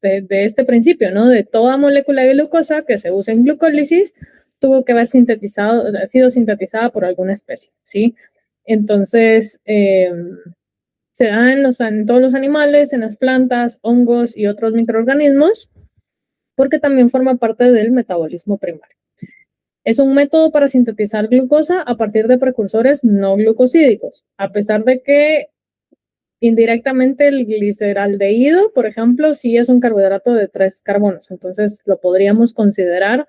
de este principio, ¿no? De toda molécula de glucosa que se usa en glucólisis tuvo que haber sido sintetizada por alguna especie, ¿sí? Entonces, se da en todos los animales, en las plantas, hongos y otros microorganismos, porque también forma parte del metabolismo primario. Es un método para sintetizar glucosa a partir de precursores no glucosídicos, a pesar de que indirectamente el gliceraldehído, por ejemplo, sí es un carbohidrato de 3 carbonos, entonces lo podríamos considerar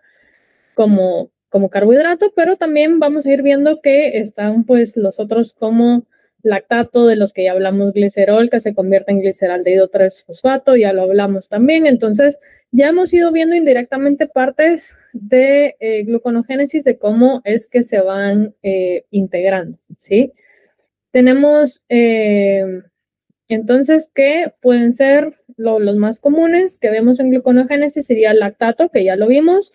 como carbohidrato, pero también vamos a ir viendo que están pues los otros como lactato, de los que ya hablamos, glicerol, que se convierte en gliceraldehído 3-fosfato, ya lo hablamos también. Entonces, ya hemos ido viendo indirectamente partes de gluconogénesis, de cómo es que se van integrando, ¿sí? Tenemos entonces que pueden ser los más comunes que vemos en gluconogénesis, sería el lactato, que ya lo vimos,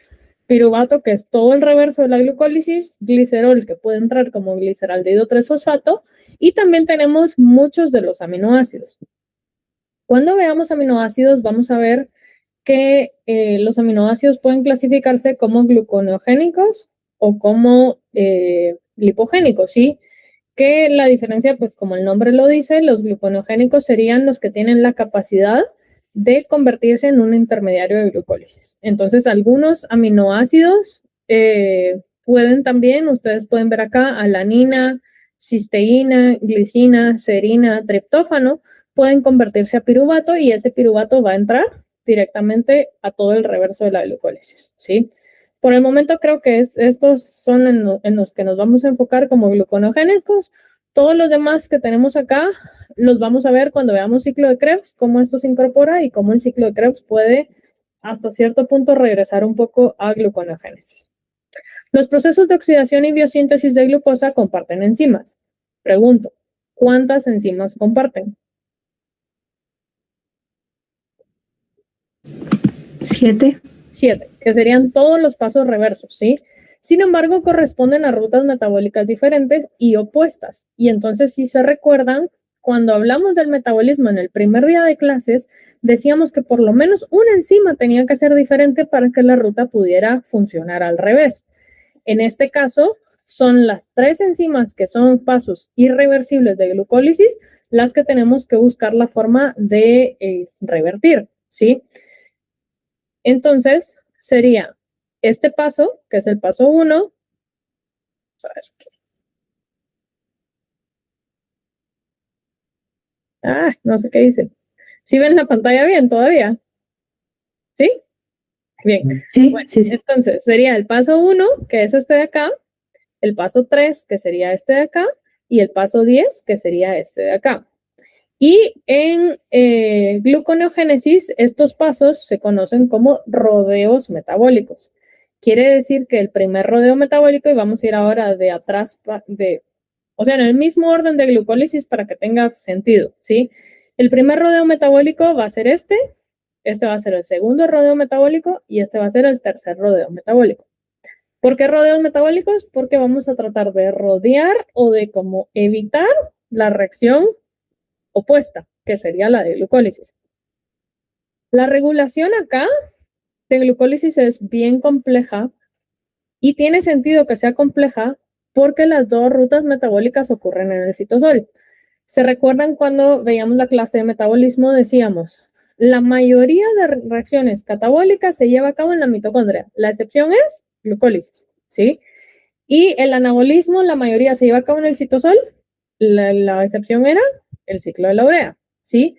piruvato, que es todo el reverso de la glucólisis, glicerol, que puede entrar como gliceraldehído 3-fosfato, y también tenemos muchos de los aminoácidos. Cuando veamos aminoácidos, vamos a ver que los aminoácidos pueden clasificarse como gluconeogénicos o como lipogénicos, ¿sí? Que la diferencia, pues como el nombre lo dice, los gluconeogénicos serían los que tienen la capacidad de convertirse en un intermediario de glucólisis. Entonces, algunos aminoácidos pueden también, ustedes pueden ver acá, alanina, cisteína, glicina, serina, triptófano, pueden convertirse a piruvato y ese piruvato va a entrar directamente a todo el reverso de la glucólisis, ¿sí? Por el momento creo que estos son en los que nos vamos a enfocar como gluconogénicos. Todos los demás que tenemos acá los vamos a ver cuando veamos ciclo de Krebs, cómo esto se incorpora y cómo el ciclo de Krebs puede hasta cierto punto regresar un poco a gluconogénesis. Los procesos de oxidación y biosíntesis de glucosa comparten enzimas. Pregunto, ¿cuántas enzimas comparten? 7. 7, que serían todos los pasos reversos, ¿sí? Sin embargo, corresponden a rutas metabólicas diferentes y opuestas. Y entonces, si se recuerdan, cuando hablamos del metabolismo en el primer día de clases, decíamos que por lo menos una enzima tenía que ser diferente para que la ruta pudiera funcionar al revés. En este caso, son las 3 enzimas que son pasos irreversibles de glucólisis las que tenemos que buscar la forma de revertir, ¿sí? Entonces, sería este paso, que es el paso 1. Vamos a ver qué. No sé qué dice. ¿Sí ven la pantalla bien todavía? ¿Sí? Bien. Sí, bueno, sí. Entonces, sería el paso 1, que es este de acá, el paso 3, que sería este de acá, y el paso 10, que sería este de acá. Y en gluconeogénesis, estos pasos se conocen como rodeos metabólicos. Quiere decir que el primer rodeo metabólico, y vamos a ir ahora de atrás, o sea, en el mismo orden de glucólisis para que tenga sentido, ¿sí? El primer rodeo metabólico va a ser este va a ser el segundo rodeo metabólico y este va a ser el tercer rodeo metabólico. ¿Por qué rodeos metabólicos? Porque vamos a tratar de rodear o de como evitar la reacción opuesta, que sería la de glucólisis. La regulación acá de glucólisis es bien compleja y tiene sentido que sea compleja porque las dos rutas metabólicas ocurren en el citosol. ¿Se recuerdan cuando veíamos la clase de metabolismo? Decíamos, la mayoría de reacciones catabólicas se lleva a cabo en la mitocondria. La excepción es glucólisis, ¿sí? Y el anabolismo, la mayoría se lleva a cabo en el citosol. La excepción era el ciclo de la urea, ¿sí?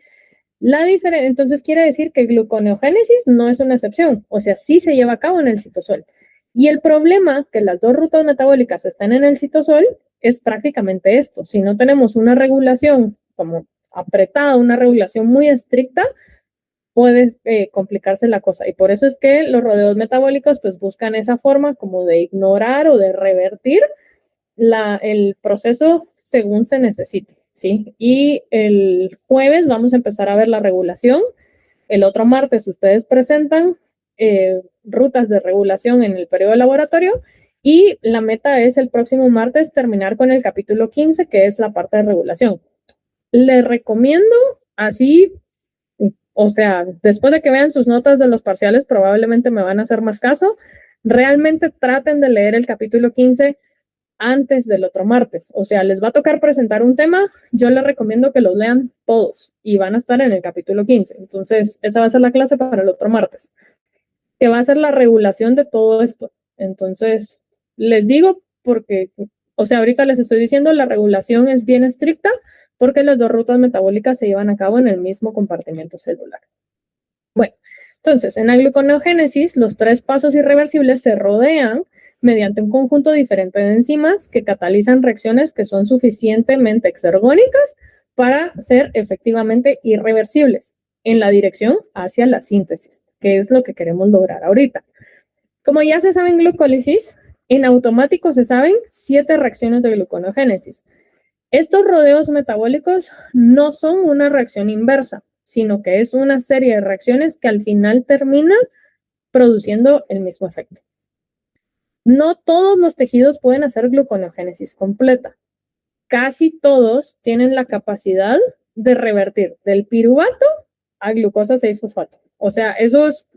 Entonces quiere decir que gluconeogénesis no es una excepción, o sea, sí se lleva a cabo en el citosol. Y el problema que las dos rutas metabólicas están en el citosol es prácticamente esto. Si no tenemos una regulación como apretada, una regulación muy estricta, puede complicarse la cosa. Y por eso es que los rodeos metabólicos pues buscan esa forma como de ignorar o de revertir el proceso según se necesite, ¿sí? Y el jueves vamos a empezar a ver la regulación. El otro martes ustedes presentan rutas de regulación en el periodo de laboratorio y la meta es el próximo martes terminar con el capítulo 15, que es la parte de regulación. Les recomiendo así O sea, después de que vean sus notas de los parciales, probablemente me van a hacer más caso. Realmente traten de leer el capítulo 15 antes del otro martes. O sea, les va a tocar presentar un tema. Yo les recomiendo que los lean todos y van a estar en el capítulo 15. Entonces, esa va a ser la clase para el otro martes, que va a ser la regulación de todo esto. Entonces, les digo porque, o sea, ahorita les estoy diciendo, la regulación es bien estricta porque las dos rutas metabólicas se llevan a cabo en el mismo compartimento celular. Bueno, entonces, en la gluconeogénesis, los 3 pasos irreversibles se rodean mediante un conjunto diferente de enzimas que catalizan reacciones que son suficientemente exergónicas para ser efectivamente irreversibles en la dirección hacia la síntesis, que es lo que queremos lograr ahorita. Como ya se sabe en glucólisis, en automático se saben 7 reacciones de gluconeogénesis. Estos rodeos metabólicos no son una reacción inversa, sino que es una serie de reacciones que al final termina produciendo el mismo efecto. No todos los tejidos pueden hacer gluconeogénesis completa. Casi todos tienen la capacidad de revertir del piruvato a glucosa 6-fosfato. O sea, esos,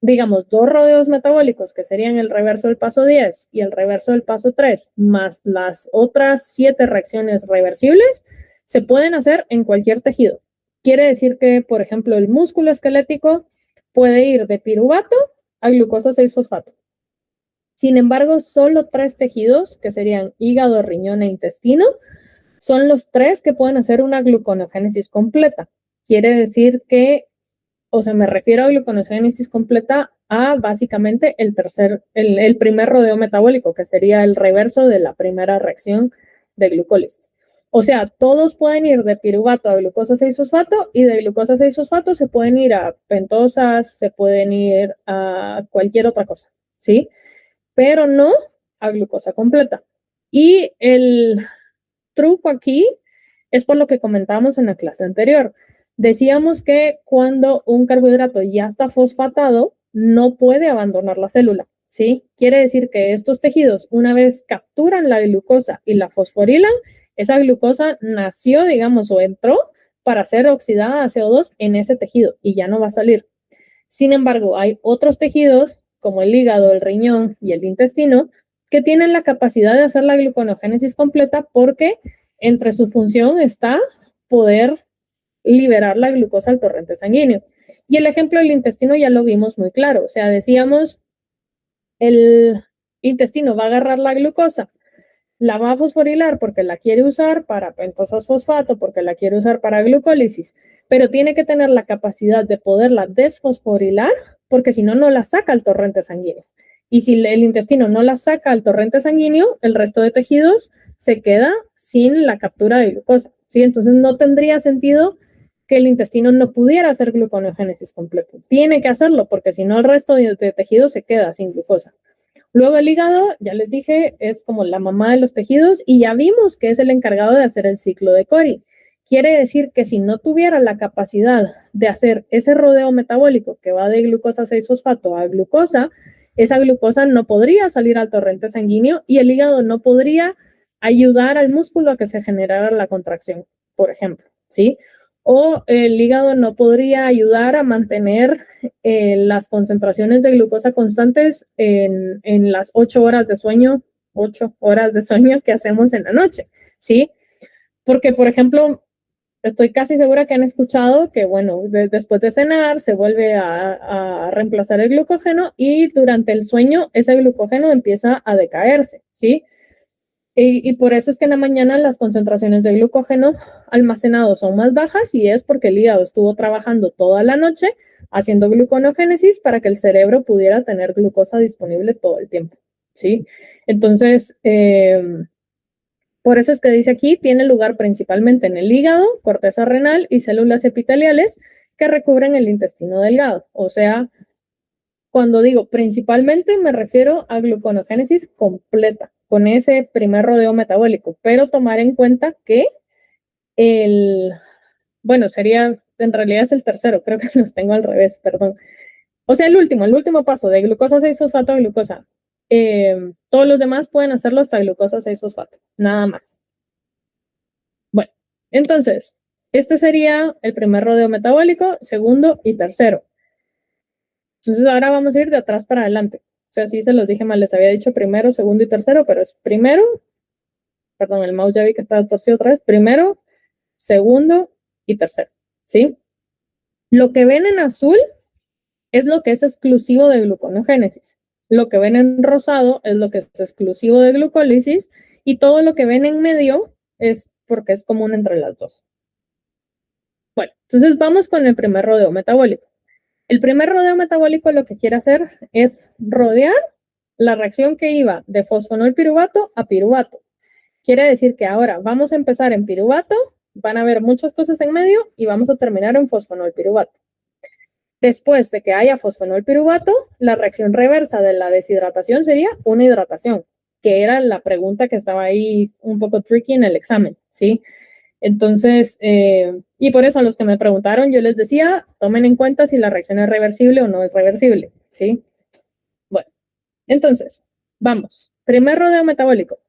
digamos, 2 rodeos metabólicos que serían el reverso del paso 10 y el reverso del paso 3, más las otras 7 reacciones reversibles, se pueden hacer en cualquier tejido. Quiere decir que, por ejemplo, el músculo esquelético puede ir de piruvato a glucosa 6-fosfato. Sin embargo, solo 3 tejidos, que serían hígado, riñón e intestino, son los 3 que pueden hacer una gluconeogénesis completa. Quiere decir que, o sea, me refiero a gluconeogénesis completa a básicamente el primer rodeo metabólico, que sería el reverso de la primera reacción de glucólisis. O sea, todos pueden ir de piruvato a glucosa 6-fosfato y de glucosa 6-fosfato se pueden ir a pentosas, se pueden ir a cualquier otra cosa, ¿sí? Pero no a glucosa completa. Y el truco aquí es por lo que comentábamos en la clase anterior. Decíamos que cuando un carbohidrato ya está fosfatado, no puede abandonar la célula, ¿sí? Quiere decir que estos tejidos, una vez capturan la glucosa y la fosforilan, esa glucosa nació, digamos, o entró para ser oxidada a CO2 en ese tejido y ya no va a salir. Sin embargo, hay otros tejidos, como el hígado, el riñón y el intestino, que tienen la capacidad de hacer la gluconeogénesis completa porque entre su función está poder liberar la glucosa al torrente sanguíneo. Y el ejemplo del intestino ya lo vimos muy claro. O sea, decíamos, el intestino va a agarrar la glucosa, la va a fosforilar porque la quiere usar para pentosas fosfato, porque la quiere usar para glucólisis, pero tiene que tener la capacidad de poderla desfosforilar porque si no, no la saca al torrente sanguíneo. Y si el intestino no la saca al torrente sanguíneo, el resto de tejidos se queda sin la captura de glucosa, ¿sí? Entonces no tendría sentido que el intestino no pudiera hacer gluconeogénesis completo. Tiene que hacerlo porque si no el resto de tejidos se queda sin glucosa. Luego el hígado, ya les dije, es como la mamá de los tejidos y ya vimos que es el encargado de hacer el ciclo de Cori. Quiere decir que si no tuviera la capacidad de hacer ese rodeo metabólico que va de glucosa 6-fosfato a glucosa, esa glucosa no podría salir al torrente sanguíneo y el hígado no podría ayudar al músculo a que se generara la contracción, por ejemplo, ¿sí? O el hígado no podría ayudar a mantener las concentraciones de glucosa constantes en las 8 horas de sueño, 8 horas de sueño que hacemos en la noche, ¿sí? Porque, por ejemplo, estoy casi segura que han escuchado que, bueno, después de cenar se vuelve a reemplazar el glucógeno y durante el sueño ese glucógeno empieza a decaerse, ¿sí? Y por eso es que en la mañana las concentraciones de glucógeno almacenado son más bajas y es porque el hígado estuvo trabajando toda la noche haciendo gluconeogénesis para que el cerebro pudiera tener glucosa disponible todo el tiempo, ¿sí? Entonces, por eso es que dice aquí, tiene lugar principalmente en el hígado, corteza renal y células epiteliales que recubren el intestino delgado. O sea, cuando digo principalmente me refiero a gluconeogénesis completa, con ese primer rodeo metabólico, pero tomar en cuenta que bueno, sería, en realidad es el tercero, creo que los tengo al revés, perdón. O sea, el último paso de glucosa 6-fosfato a glucosa. Todos los demás pueden hacerlo hasta glucosa 6-fosfato, nada más. Bueno, entonces, Este sería el primer rodeo metabólico, segundo y tercero. Entonces ahora vamos a ir de atrás para adelante. O sea, sí se los dije mal, les había dicho primero, segundo y tercero, pero es primero, perdón, el mouse ya vi que estaba torcido otra vez, primero, segundo y tercero, ¿sí? Lo que ven en azul es lo que es exclusivo de gluconeogénesis. Lo que ven en rosado es lo que es exclusivo de glucólisis y todo lo que ven en medio es porque es común entre las dos. Bueno, entonces vamos con el primer rodeo metabólico. El primer rodeo metabólico lo que quiere hacer es rodear la reacción que iba de fosfonolpiruvato a piruvato. Quiere decir que ahora vamos a empezar en piruvato, van a haber muchas cosas en medio y vamos a terminar en fosfonolpiruvato. Después de que haya fosfonolpiruvato, la reacción reversa de la deshidratación sería una hidratación, que era la pregunta que estaba ahí un poco tricky en el examen, ¿sí? Entonces, y por eso a los que me preguntaron, yo les decía, tomen en cuenta si la reacción es reversible o no es reversible, ¿sí? Bueno, entonces, vamos. Primer rodeo metabólico.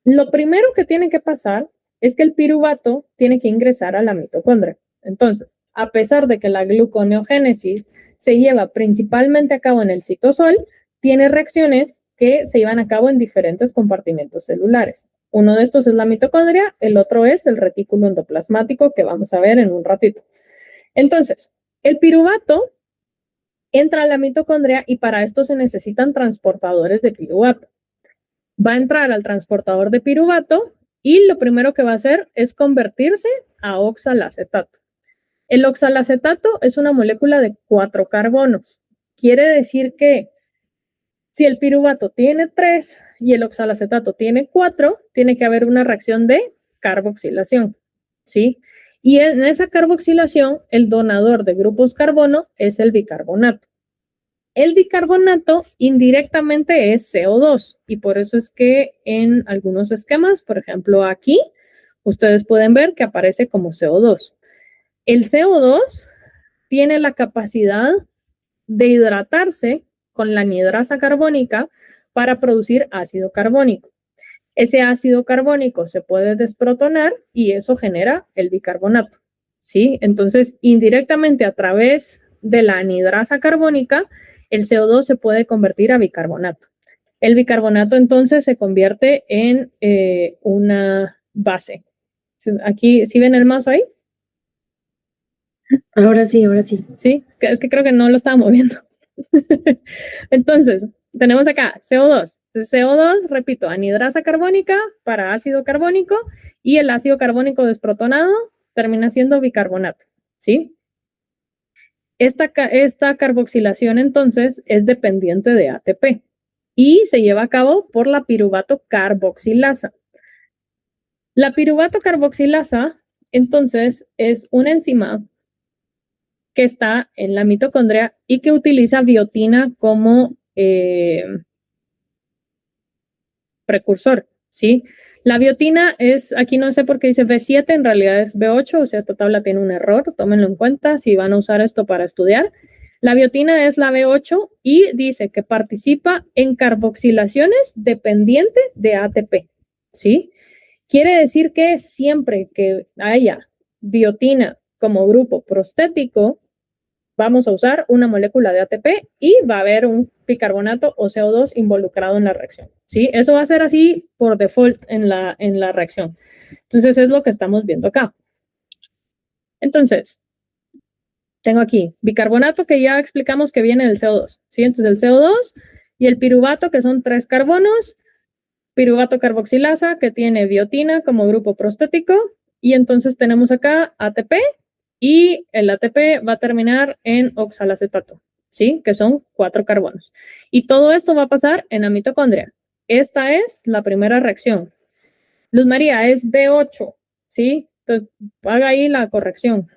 Lo primero que tiene que pasar es que el piruvato tiene que ingresar a la mitocondria. Entonces, a pesar de que la gluconeogénesis se lleva principalmente a cabo en el citosol, tiene reacciones que se llevan a cabo en diferentes compartimentos celulares. Uno de estos es la mitocondria, el otro es el retículo endoplasmático que vamos a ver en un ratito. Entonces, el piruvato entra a la mitocondria y para esto se necesitan transportadores de piruvato. Va a entrar al transportador de piruvato y lo primero que va a hacer es convertirse a oxalacetato. El oxalacetato es una molécula de 4 carbonos. Quiere decir que si el piruvato tiene 3 y el oxalacetato tiene 4, tiene que haber una reacción de carboxilación, ¿sí? Y en esa carboxilación, el donador de grupos carbono es el bicarbonato. El bicarbonato indirectamente es CO2 y por eso es que en algunos esquemas, por ejemplo aquí, ustedes pueden ver que aparece como CO2. El CO2 tiene la capacidad de hidratarse con la anhidrasa carbónica para producir ácido carbónico. Ese ácido carbónico se puede desprotonar y eso genera el bicarbonato, ¿sí? Entonces, indirectamente a través de la anhidrasa carbónica, el CO2 se puede convertir a bicarbonato. El bicarbonato entonces se convierte en una base. Aquí, ¿sí ven el mazo ahí? Ahora sí, ahora sí. Sí, es que creo que no lo estaba moviendo. Entonces, tenemos acá CO2. Entonces, CO2, repito, anhidrasa carbónica para ácido carbónico y el ácido carbónico desprotonado termina siendo bicarbonato, ¿sí? Esta carboxilación entonces es dependiente de ATP y se lleva a cabo por la piruvato carboxilasa. La piruvato carboxilasa entonces es una enzima que está en la mitocondria y que utiliza biotina como precursor, ¿sí? La biotina es, aquí no sé por qué dice B7, en realidad es B8, o sea, esta tabla tiene un error, tómenlo en cuenta si van a usar esto para estudiar. La biotina es la B8 y dice que participa en carboxilaciones dependiente de ATP, ¿sí? Quiere decir que siempre que haya biotina como grupo prostético, vamos a usar una molécula de ATP y va a haber un bicarbonato o CO2 involucrado en la reacción, ¿sí? Eso va a ser así por default en la reacción. Entonces, es lo que estamos viendo acá. Entonces, tengo aquí bicarbonato que ya explicamos que viene del CO2, ¿sí? Entonces, el CO2 y el piruvato, que son 3 carbonos, piruvato carboxilasa, que tiene biotina como grupo prostético, y entonces tenemos acá ATP, y el ATP va a terminar en oxalacetato, ¿sí? Que son 4 carbonos. Y todo esto va a pasar en la mitocondria. Esta es la primera reacción. Luz María, es B8, ¿sí? Entonces, haga ahí la corrección.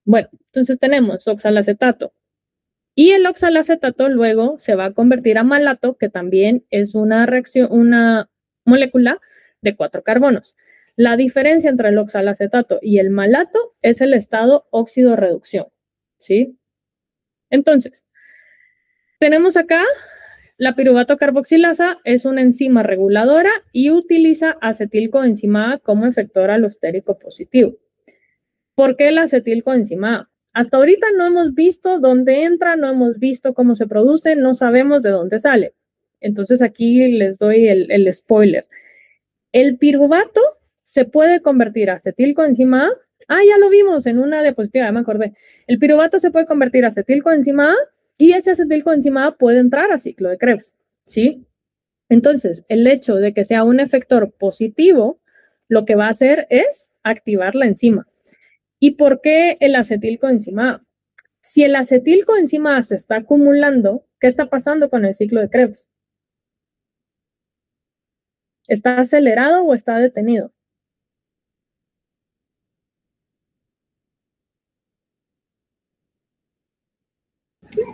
Bueno, entonces tenemos oxalacetato. Y el oxalacetato luego se va a convertir a malato, que también es una reacción, una molécula de 4 carbonos. La diferencia entre el oxalacetato y el malato es el estado óxido-reducción, ¿sí? Entonces, tenemos acá La piruvato carboxilasa es una enzima reguladora y utiliza acetilcoenzima A como efector alostérico positivo. ¿Por qué la acetilcoenzima A? Hasta ahorita no hemos visto dónde entra, no hemos visto cómo se produce, no sabemos de dónde sale. Entonces aquí les doy el spoiler. El piruvato se puede convertir a acetilcoenzima A. Ah, ya lo vimos en una diapositiva, ya me acordé. El piruvato se puede convertir a acetilcoenzima A y ese acetilcoenzima A puede entrar a ciclo de Krebs, ¿sí? Entonces, el hecho de que sea un efector positivo, lo que va a hacer es activar la enzima. ¿Y por qué el acetilcoenzima A? Si el acetilcoenzima A se está acumulando, ¿qué está pasando con el ciclo de Krebs? ¿Está acelerado o está detenido?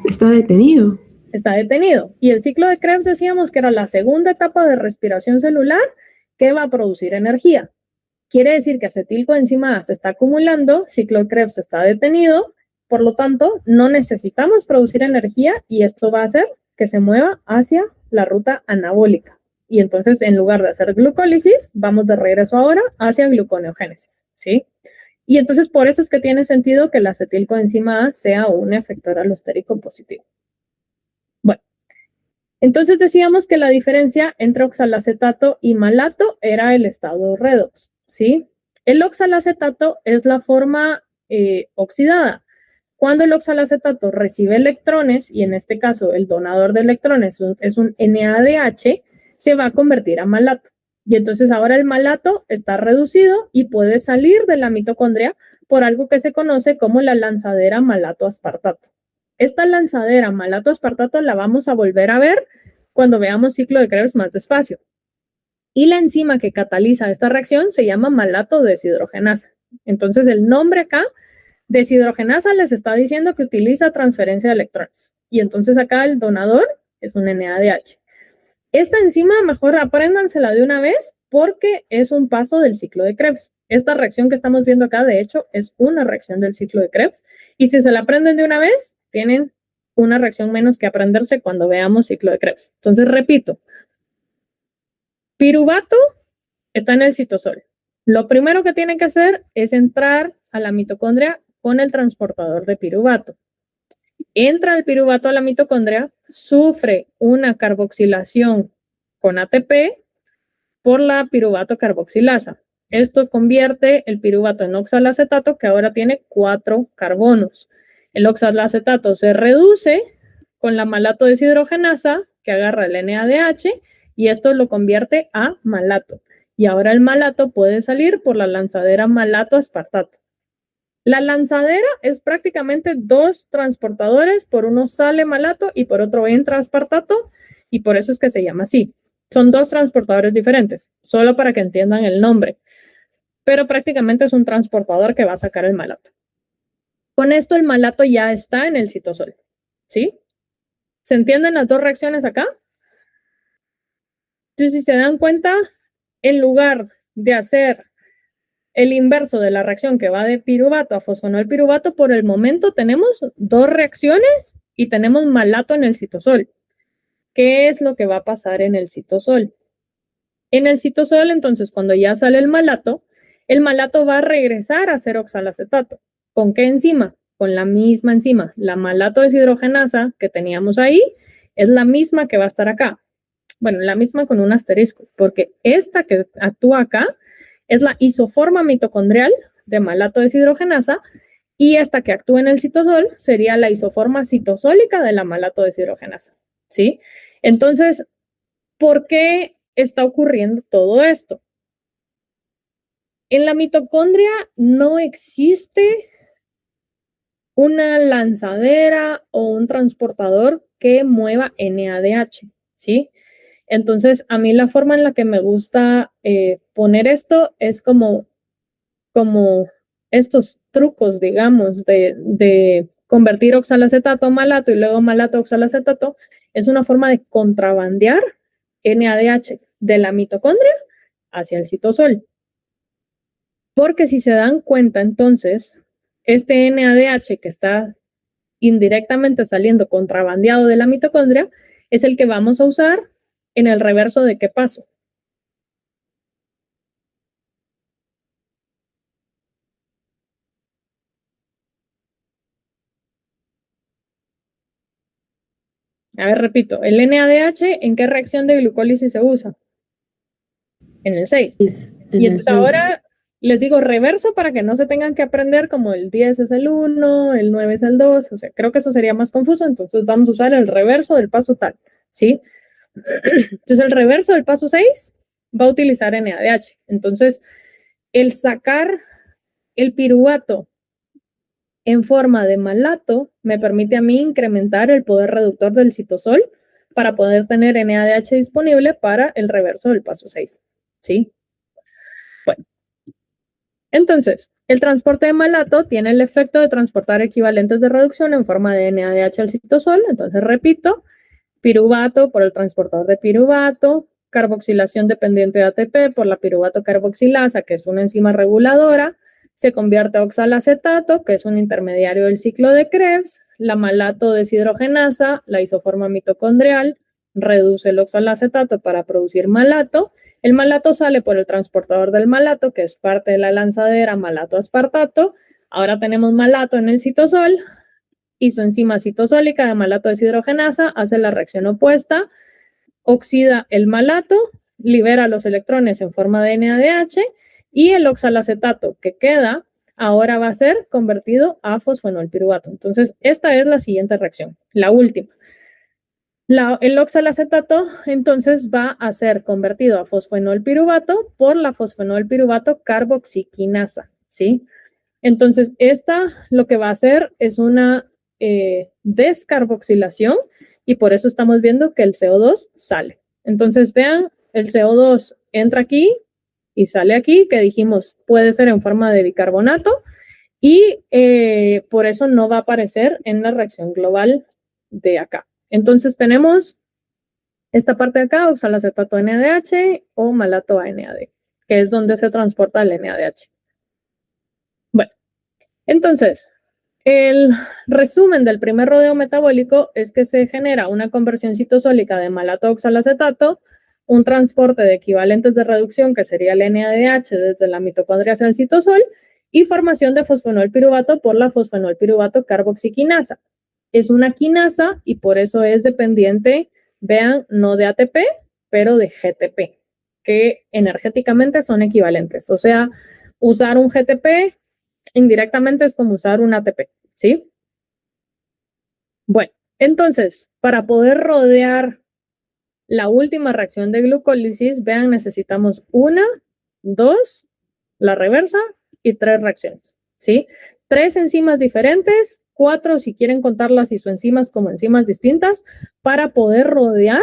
Está detenido. Está detenido. Y el ciclo de Krebs decíamos que era la segunda etapa de respiración celular que va a producir energía. Quiere decir que acetilcoenzima A se está acumulando, ciclo de Krebs está detenido, por lo tanto, no necesitamos producir energía y esto va a hacer que se mueva hacia la ruta anabólica. Y entonces, en lugar de hacer glucólisis, vamos de regreso ahora hacia gluconeogénesis, ¿sí? Y entonces, por eso es que tiene sentido que la acetilcoenzima A sea un efector alostérico positivo. Bueno, entonces decíamos que la diferencia entre oxalacetato y malato era el estado redox, ¿sí? El oxalacetato es la forma oxidada. Cuando el oxalacetato recibe electrones, y en este caso el donador de electrones es un NADH, se va a convertir a malato. Y entonces ahora el malato está reducido y puede salir de la mitocondria por algo que se conoce como la lanzadera malato-aspartato. Esta lanzadera malato-aspartato la vamos a volver a ver cuando veamos ciclo de Krebs más despacio. Y la enzima que cataliza esta reacción se llama malato deshidrogenasa. Entonces el nombre acá, deshidrogenasa, les está diciendo que utiliza transferencia de electrones. Y entonces acá el donador es un NADH. Esta enzima, mejor apréndansela de una vez porque es un paso del ciclo de Krebs. Esta reacción que estamos viendo acá, de hecho, es una reacción del ciclo de Krebs. Y si se la aprenden de una vez, tienen una reacción menos que aprenderse cuando veamos ciclo de Krebs. Entonces, repito, piruvato está en el citosol. Lo primero que tiene que hacer es entrar a la mitocondria con el transportador de piruvato. Entra el piruvato a la mitocondria, sufre una carboxilación con ATP por la piruvato carboxilasa. Esto convierte el piruvato en oxalacetato, que ahora tiene 4 carbonos. El oxalacetato se reduce con la malato deshidrogenasa, que agarra el NADH, y esto lo convierte a malato. Y ahora el malato puede salir por la lanzadera malato-aspartato. La lanzadera es prácticamente 2 transportadores, por uno sale malato y por otro entra aspartato, y por eso es que se llama así. Son 2 transportadores diferentes, solo para que entiendan el nombre, pero prácticamente es un transportador que va a sacar el malato. Con esto el malato ya está en el citosol, ¿sí? ¿Se entienden las 2 reacciones acá? Entonces, si se dan cuenta, en lugar de hacer el inverso de la reacción que va de piruvato a fosfonolpiruvato, por el momento tenemos 2 reacciones y tenemos malato en el citosol. ¿Qué es lo que va a pasar en el citosol? En el citosol, entonces, cuando ya sale el malato va a regresar a ser oxalacetato. ¿Con qué enzima? Con la misma enzima. La malato deshidrogenasa que teníamos ahí es la misma que va a estar acá. Bueno, la misma con un asterisco, porque esta que actúa acá es la isoforma mitocondrial de malato deshidrogenasa y esta que actúa en el citosol sería la isoforma citosólica de la malato deshidrogenasa, ¿sí? Entonces, ¿por qué está ocurriendo todo esto? En la mitocondria no existe una lanzadera o un transportador que mueva NADH, ¿sí? Entonces, a mí la forma en la que me gusta poner esto es como estos trucos, digamos, de convertir oxalacetato a malato y luego malato a oxalacetato, es una forma de contrabandear NADH de la mitocondria hacia el citosol. Porque si se dan cuenta, entonces, este NADH que está indirectamente saliendo contrabandeado de la mitocondria es el que vamos a usar en el reverso de qué paso. A ver, repito, el NADH, ¿en qué reacción de glucólisis se usa? En el 6. Y entonces ahora les digo reverso para que no se tengan que aprender como el 10 es el 1, el 9 es el 2, o sea, creo que eso sería más confuso, entonces vamos a usar el reverso del paso tal, ¿sí? Entonces el reverso del paso 6 va a utilizar NADH. Entonces, el sacar el piruvato en forma de malato me permite a mí incrementar el poder reductor del citosol para poder tener NADH disponible para el reverso del paso 6, ¿sí? Bueno, entonces, el transporte de malato tiene el efecto de transportar equivalentes de reducción en forma de NADH al citosol. Entonces, repito, piruvato por el transportador de piruvato, carboxilación dependiente de ATP por la piruvato carboxilasa, que es una enzima reguladora, se convierte a oxalacetato, que es un intermediario del ciclo de Krebs, la malato deshidrogenasa, la isoforma mitocondrial, reduce el oxalacetato para producir malato. El malato sale por el transportador del malato, que es parte de la lanzadera malato-aspartato. Ahora tenemos malato en el citosol y su enzima citosólica de malato deshidrogenasa hace la reacción opuesta, oxida el malato, libera los electrones en forma de NADH y el oxalacetato que queda ahora va a ser convertido a fosfenolpiruvato. Entonces, esta es la siguiente reacción, la última. El oxalacetato entonces va a ser convertido a fosfenolpiruvato por la fosfenolpiruvato carboxiquinasa, ¿sí? Entonces, esta lo que va a hacer es una descarboxilación y por eso estamos viendo que el CO2 sale. Entonces, vean, el CO2 entra aquí y sale aquí, que dijimos puede ser en forma de bicarbonato y por eso no va a aparecer en la reacción global de acá. Entonces, tenemos esta parte de acá, oxalacetato NADH o malato ANAD, que es donde se transporta el NADH. Bueno, entonces, el resumen del primer rodeo metabólico es que se genera una conversión citosólica de malato a oxalacetato, un transporte de equivalentes de reducción, que sería el NADH desde la mitocondria hacia el citosol, y formación de fosfenolpiruvato por la fosfenolpiruvato carboxiquinasa. Es una quinasa y por eso es dependiente, vean, no de ATP, pero de GTP, que energéticamente son equivalentes. O sea, usar un GTP indirectamente es como usar un ATP, ¿sí? Bueno, entonces, para poder rodear la última reacción de glucólisis, vean, necesitamos 1, 2, la reversa y 3 reacciones, ¿sí? 3 enzimas diferentes, 4 si quieren contar las isoenzimas como enzimas distintas, para poder rodear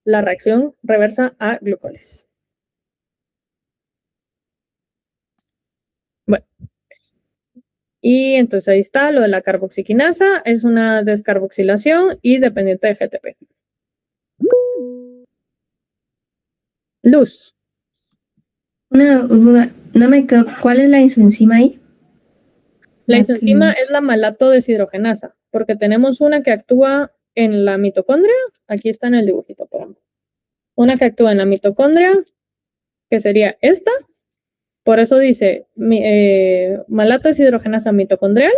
la reacción reversa a glucólisis. Bueno, y entonces ahí está lo de la carboxiquinasa, es una descarboxilación y dependiente de GTP. Luz. Una duda, no me quedó. ¿Cuál es la isoenzima ahí? La isoenzima es la malato deshidrogenasa, porque tenemos una que actúa en la mitocondria, aquí está en el dibujito, por una que actúa en la mitocondria, que sería esta, por eso dice malato deshidrogenasa mitocondrial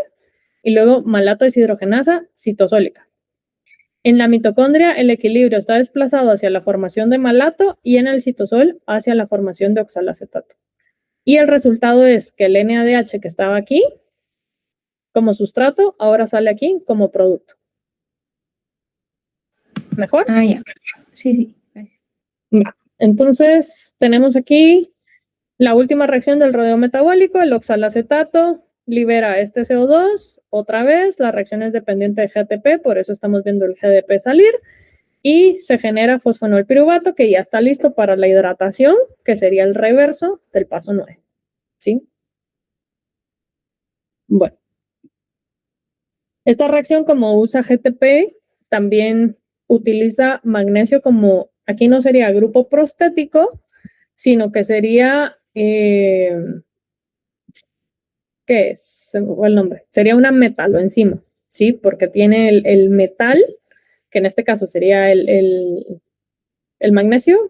y luego malato deshidrogenasa citosólica. En la mitocondria el equilibrio está desplazado hacia la formación de malato y en el citosol hacia la formación de oxalacetato. Y el resultado es que el NADH que estaba aquí como sustrato ahora sale aquí como producto. ¿Mejor? Ah, ya. Sí. Entonces, tenemos aquí la última reacción del rodeo metabólico, el oxalacetato libera este CO2, otra vez, la reacción es dependiente de GTP, por eso estamos viendo el GDP salir, y se genera fosfenolpiruvato que ya está listo para la hidratación, que sería el reverso del paso 9, ¿sí? Bueno, esta reacción como usa GTP, también utiliza magnesio como, aquí no sería grupo prostético, sino que sería, ¿qué es? Se me fue el nombre. Sería una metaloenzima, ¿sí? Porque tiene el metal que en este caso sería el magnesio,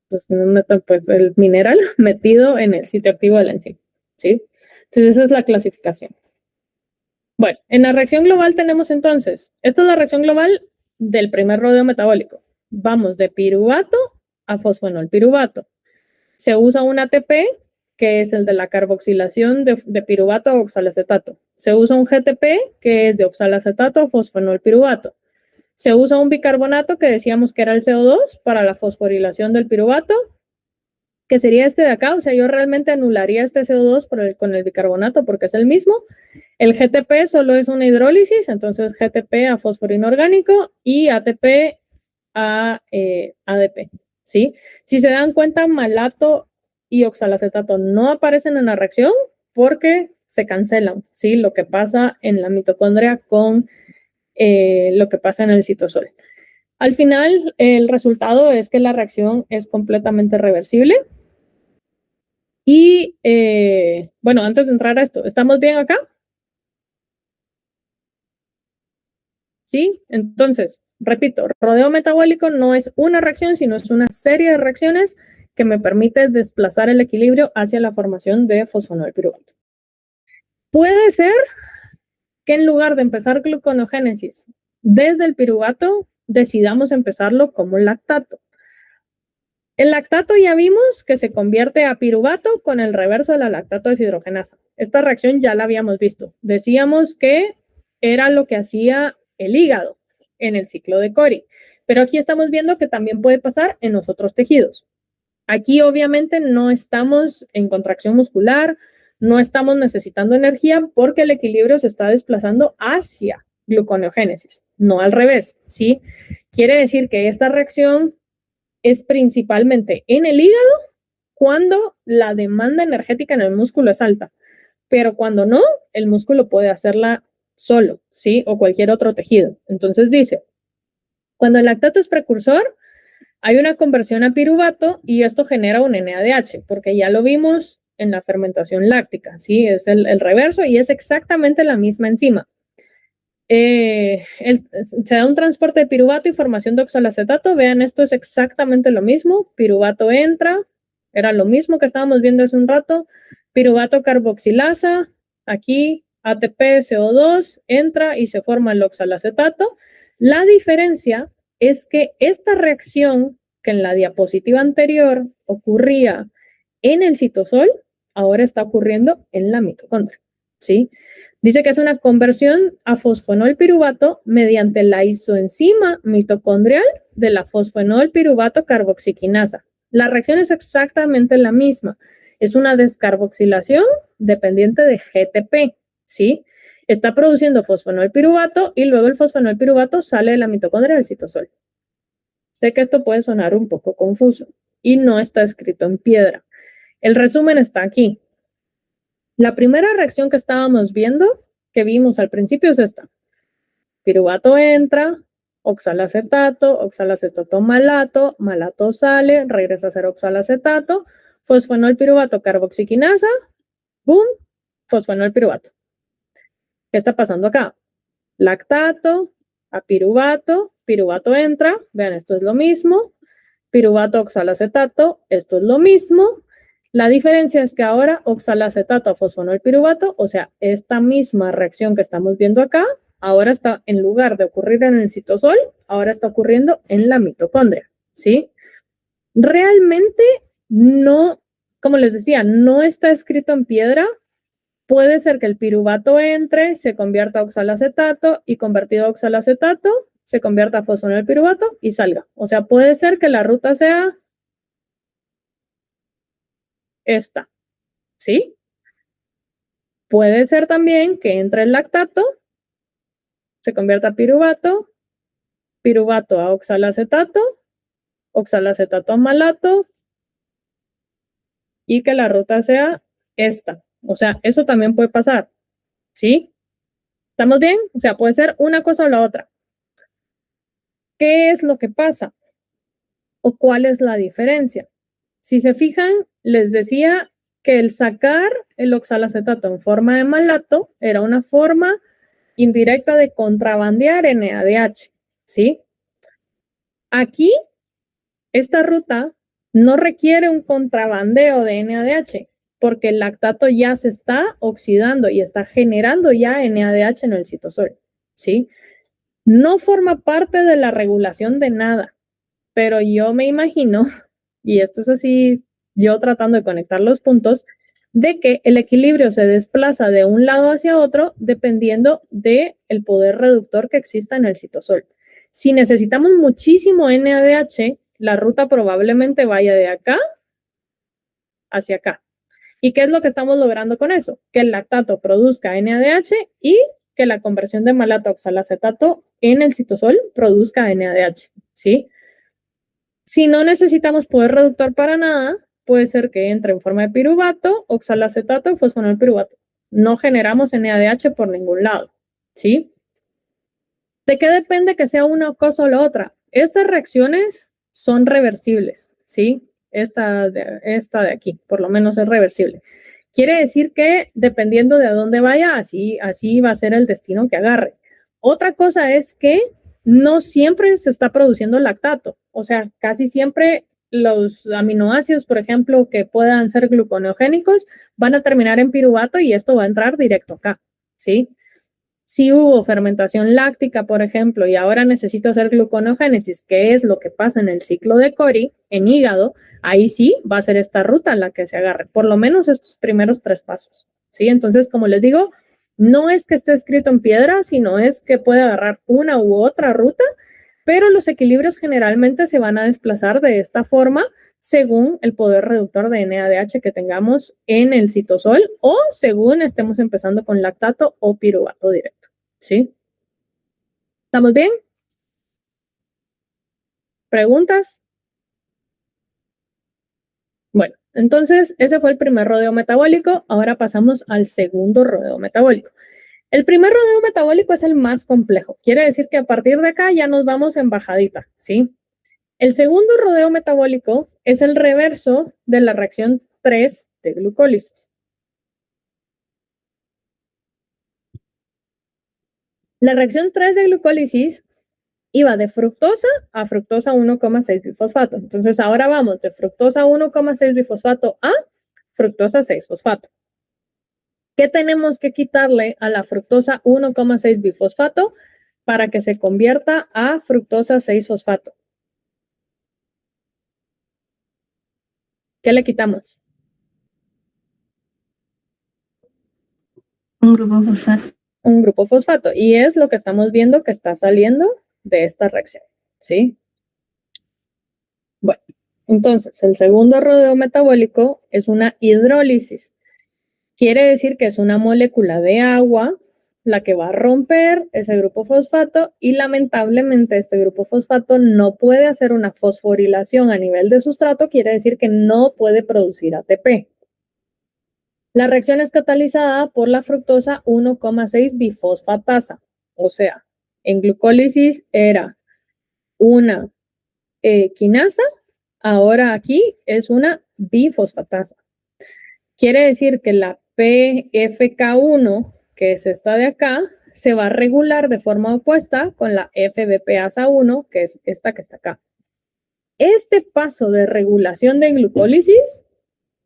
pues el mineral metido en el sitio activo de la enzima, ¿sí? Entonces esa es la clasificación. Bueno, en la reacción global tenemos entonces, esta es la reacción global del primer rodeo metabólico. Vamos de piruvato a fosfonolpiruvato. Se usa un ATP, que es el de la carboxilación de piruvato a oxalacetato. Se usa un GTP, que es de oxalacetato a fosfonolpiruvato. Se usa un bicarbonato, que decíamos que era el CO2, para la fosforilación del piruvato, que sería este de acá. O sea, yo realmente anularía este CO2 con el bicarbonato porque es el mismo. El GTP solo es una hidrólisis, entonces GTP a fósforo inorgánico y ATP a ADP, ¿sí? Si se dan cuenta, malato y oxalacetato no aparecen en la reacción porque se cancelan, ¿sí? Lo que pasa en la mitocondria con lo que pasa en el citosol. Al final, el resultado es que la reacción es completamente reversible. Y bueno, antes de entrar a esto, ¿estamos bien acá? ¿Sí? Entonces, repito, rodeo metabólico no es una reacción, sino es una serie de reacciones que me permite desplazar el equilibrio hacia la formación de fosfonolpiruvato. Puede ser que en lugar de empezar gluconeogénesis desde el piruvato, decidamos empezarlo como lactato. El lactato ya vimos que se convierte a piruvato con el reverso de la lactato deshidrogenasa. Esta reacción ya la habíamos visto. Decíamos que era lo que hacía el hígado en el ciclo de Cori. Pero aquí estamos viendo que también puede pasar en los otros tejidos. Aquí obviamente no estamos en contracción muscular, no estamos necesitando energía porque el equilibrio se está desplazando hacia gluconeogénesis, no al revés, ¿sí? Quiere decir que esta reacción es principalmente en el hígado cuando la demanda energética en el músculo es alta, pero cuando no, el músculo puede hacerla solo, ¿sí? O cualquier otro tejido. Entonces dice, cuando el lactato es precursor, hay una conversión a piruvato y esto genera un NADH, porque ya lo vimos en la fermentación láctica, ¿sí? Es el reverso y es exactamente la misma enzima. Se da un transporte de piruvato y formación de oxalacetato. Vean, esto es exactamente lo mismo. Piruvato entra, era lo mismo que estábamos viendo hace un rato. Piruvato carboxilasa, aquí ATP, CO2, entra y se forma el oxalacetato. La diferencia es que esta reacción que en la diapositiva anterior ocurría en el citosol, ahora está ocurriendo en la mitocondria, ¿sí? Dice que es una conversión a fosfonolpiruvato mediante la isoenzima mitocondrial de la fosfonolpiruvato carboxiquinasa. La reacción es exactamente la misma. Es una descarboxilación dependiente de GTP, ¿sí? Está produciendo fosfonolpiruvato y luego el fosfonolpiruvato sale de la mitocondria del citosol. Sé que esto puede sonar un poco confuso y no está escrito en piedra. El resumen está aquí. La primera reacción que estábamos viendo, que vimos al principio, es esta. Piruvato entra, oxalacetato, oxalacetato malato, malato sale, regresa a ser oxalacetato, fosfonolpiruvato carboxiquinasa, boom, fosfonolpiruvato. ¿Qué está pasando acá? Lactato a piruvato, piruvato entra, vean, esto es lo mismo, piruvato oxalacetato, esto es lo mismo. La diferencia es que ahora oxalacetato a fosfonolpiruvato, o sea, esta misma reacción que estamos viendo acá, ahora está, en lugar de ocurrir en el citosol, ahora está ocurriendo en la mitocondria, ¿sí? Realmente no, como les decía, no está escrito en piedra. Puede ser que el piruvato entre, se convierta a oxalacetato y convertido a oxalacetato, se convierta a fosfonolpiruvato y salga. O sea, puede ser que la ruta sea esta, ¿sí? Puede ser también que entre el lactato, se convierta a piruvato, piruvato a oxalacetato, oxalacetato a malato y que la ruta sea esta. O sea, eso también puede pasar, ¿sí? ¿Estamos bien? O sea, puede ser una cosa o la otra. ¿Qué es lo que pasa? ¿O cuál es la diferencia? Si se fijan, les decía que el sacar el oxalacetato en forma de malato era una forma indirecta de contrabandear NADH. ¿sí? Aquí, esta ruta no requiere un contrabandeo de NADH, porque el lactato ya se está oxidando y está generando ya NADH en el citosol, ¿sí? No forma parte de la regulación de nada, pero yo me imagino, y esto es así, yo tratando de conectar los puntos, de que el equilibrio se desplaza de un lado hacia otro dependiendo del poder reductor que exista en el citosol. Si necesitamos muchísimo NADH, la ruta probablemente vaya de acá hacia acá. ¿Y qué es lo que estamos logrando con eso? Que el lactato produzca NADH y que la conversión de malato a oxalacetato en el citosol produzca NADH, ¿sí? Si no necesitamos poder reductor para nada, puede ser que entre en forma de piruvato, oxalacetato, fosfonolpiruvato. No generamos NADH por ningún lado, ¿sí? ¿De qué depende que sea una cosa o la otra? Estas reacciones son reversibles, ¿sí? Esta de aquí, por lo menos es reversible. Quiere decir que dependiendo de a dónde vaya, así va a ser el destino que agarre. Otra cosa es que no siempre se está produciendo lactato. O sea, casi siempre los aminoácidos, por ejemplo, que puedan ser gluconeogénicos, van a terminar en piruvato y esto va a entrar directo acá, ¿sí? Si hubo fermentación láctica, por ejemplo, y ahora necesito hacer gluconeogénesis, que es lo que pasa en el ciclo de Cori, en hígado, ahí sí va a ser esta ruta la que se agarre, por lo menos estos primeros 3 pasos, ¿sí? Entonces, como les digo, no es que esté escrito en piedra, sino es que puede agarrar una u otra ruta, pero los equilibrios generalmente se van a desplazar de esta forma según el poder reductor de NADH que tengamos en el citosol o según estemos empezando con lactato o piruvato directo, ¿sí? ¿Estamos bien? ¿Preguntas? Bueno, entonces ese fue el primer rodeo metabólico. Ahora pasamos al segundo rodeo metabólico. El primer rodeo metabólico es el más complejo. Quiere decir que a partir de acá ya nos vamos en bajadita, ¿sí? El segundo rodeo metabólico es el reverso de la reacción 3 de glucólisis. La reacción 3 de glucólisis iba de fructosa a fructosa 1,6 bifosfato. Entonces ahora vamos de fructosa 1,6 bifosfato a fructosa 6 fosfato. ¿Qué tenemos que quitarle a la fructosa 1,6 bifosfato para que se convierta a fructosa 6 fosfato? ¿Qué le quitamos? Un grupo fosfato. Un grupo fosfato. Y es lo que estamos viendo que está saliendo de esta reacción, ¿sí? Bueno, entonces el segundo rodeo metabólico es una hidrólisis. Quiere decir que es una molécula de agua la que va a romper ese grupo fosfato y lamentablemente este grupo fosfato no puede hacer una fosforilación a nivel de sustrato, quiere decir que no puede producir ATP. La reacción es catalizada por la fructosa 1,6 bifosfatasa, o sea, en glucólisis era una quinasa, ahora aquí es una bifosfatasa. Quiere decir que la PFK1, que es esta de acá, se va a regular de forma opuesta con la FBPasa1, que es esta que está acá. Este paso de regulación de glucólisis